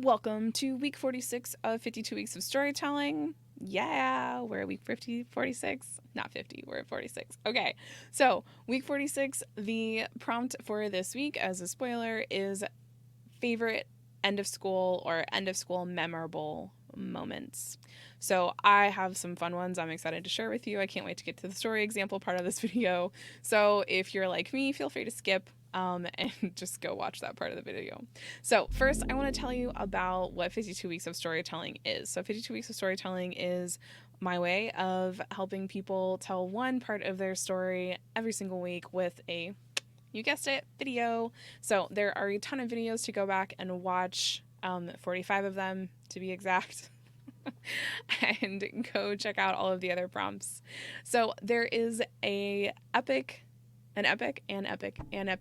Welcome to week 46 of 52 weeks of storytelling. Yeah, we're at week 46. Not 50, we're at 46. Okay, so week 46, the prompt for this week, as a spoiler, is favorite end of school or end of school memorable moments. So I have some fun ones I'm excited to share with you. I can't wait to get to the story example part of this video. So if you're like me, feel free to skip and just go watch that part of the video. So first, I want to tell you about what 52 Weeks of Storytelling is. So 52 Weeks of Storytelling is my way of helping people tell one part of their story every single week with a, you guessed it, video. So there are a ton of videos to go back and watch, 45 of them to be exact. And go check out all of the other prompts. So there is an epic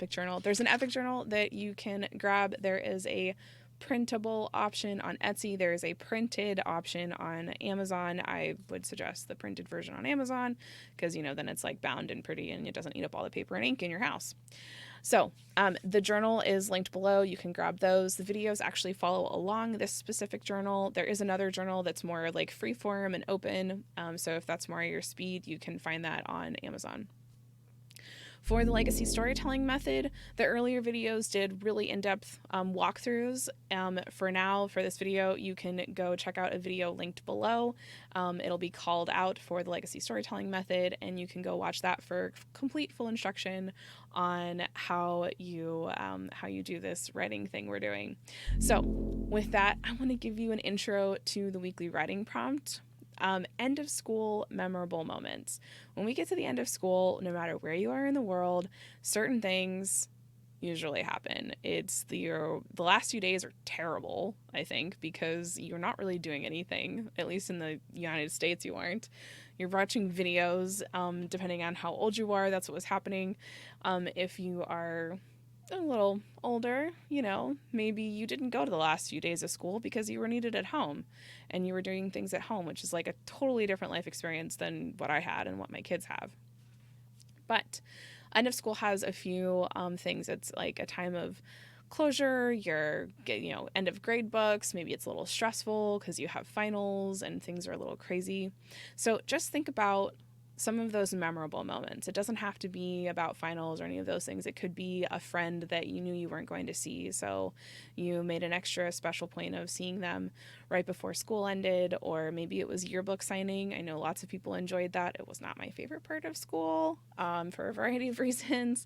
journal. There's an epic journal that you can grab. There is a printable option on Etsy. There is a printed option on Amazon. I would suggest the printed version on Amazon because, then it's like bound and pretty and it doesn't eat up all the paper and ink in your house. So the journal is linked below. You can grab those. The videos actually follow along this specific journal. There is another journal that's more like freeform and open. So if that's more your speed, you can find that on Amazon. For the legacy storytelling method, the earlier videos did really in-depth walkthroughs. For this video, you can go check out a video linked below. It'll be called out for the legacy storytelling method, and you can go watch that for complete full instruction on how you do this writing thing we're doing. So with that, I want to give you an intro to the weekly writing prompt. End of school memorable moments. When we get to the end of school, no matter where you are in the world, certain things usually happen. It's the last few days are terrible, I think, because you're not really doing anything. At least in the United States, you aren't. You're watching videos. Depending on how old you are, that's what was happening. If you are a little older, maybe you didn't go to the last few days of school because you were needed at home and you were doing things at home, which is like a totally different life experience than what I had and what my kids have. But end of school has a few things. It's like a time of closure, your end of grade books. Maybe it's a little stressful because you have finals and things are a little crazy. So just think about some of those memorable moments. It doesn't have to be about finals or any of those things. It could be a friend that you knew you weren't going to see, so you made an extra special point of seeing them right before school ended, or maybe it was yearbook signing. I know lots of people enjoyed that. It was not my favorite part of school for a variety of reasons,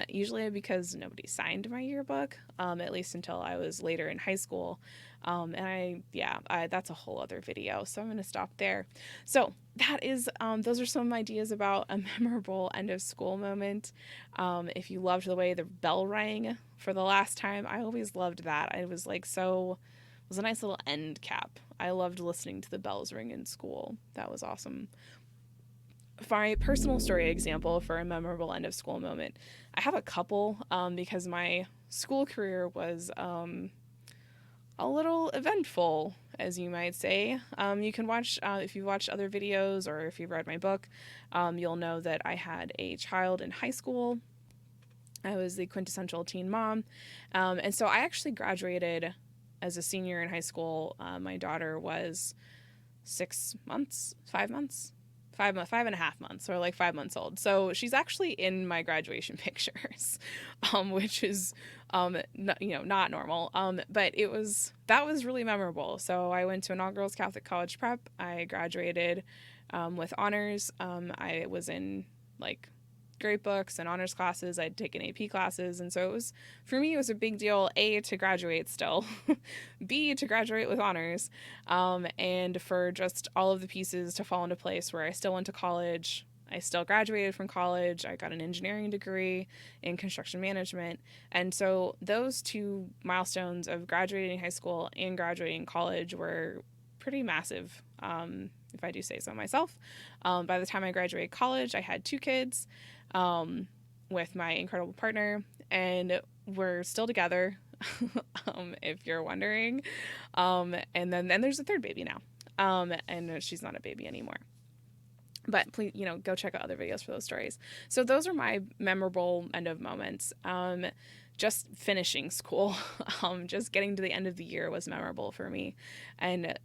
usually because nobody signed my yearbook, at least until I was later in high school. That's a whole other video, so I'm going to stop there. So that is, those are some ideas about a memorable end of school moment. If you loved the way the bell rang for the last time, I always loved that. It was it was a nice little end cap. I loved listening to the bells ring in school. That was awesome. For my personal story example for a memorable end of school moment, I have a couple because my school career was a little eventful, as you might say. You can watch, if you've watched other videos or if you've read my book, you'll know that I had a child in high school. I was the quintessential teen mom. And so I actually graduated as a senior in high school. My daughter was 5 and a half months, or like 5 months old. So she's actually in my graduation pictures, which is, not normal. But that was really memorable. So I went to an all-girls Catholic college prep. I graduated with honors. I was in grade books and honors classes. I'd taken AP classes. And so for me, it was a big deal, A, to graduate still, B, to graduate with honors, and for just all of the pieces to fall into place where I still went to college. I still graduated from college. I got an engineering degree in construction management. And so those two milestones of graduating high school and graduating college were pretty massive, if I do say so myself. By the time I graduated college, I had 2 kids with my incredible partner, and we're still together, if you're wondering. And then there's a third baby now, and she's not a baby anymore. But please, go check out other videos for those stories. So those are my memorable end of moments. just finishing school, just getting to the end of the year was memorable for me. And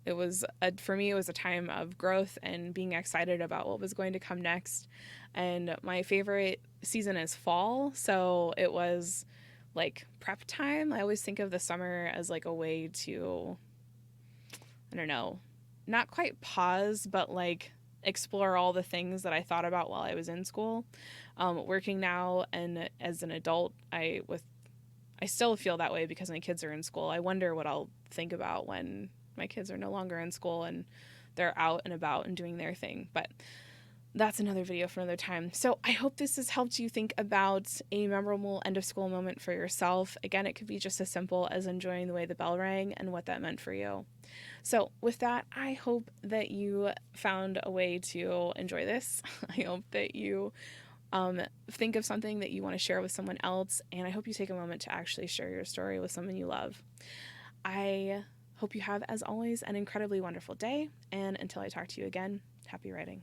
for me, it was a time of growth and being excited about what was going to come next. And my favorite season is fall. So it was like prep time. I always think of the summer as like a way to, I don't know, not quite pause, but like explore all the things that I thought about while I was in school. Working now and as an adult, I still feel that way because my kids are in school. I wonder what I'll think about when my kids are no longer in school and they're out and about and doing their thing. But that's another video for another time. So I hope this has helped you think about a memorable end of school moment for yourself. Again, it could be just as simple as enjoying the way the bell rang and what that meant for you. So with that, I hope that you found a way to enjoy this. I hope that you think of something that you want to share with someone else, and I hope you take a moment to actually share your story with someone you love. I hope you have, as always, an incredibly wonderful day, and until I talk to you again, happy writing.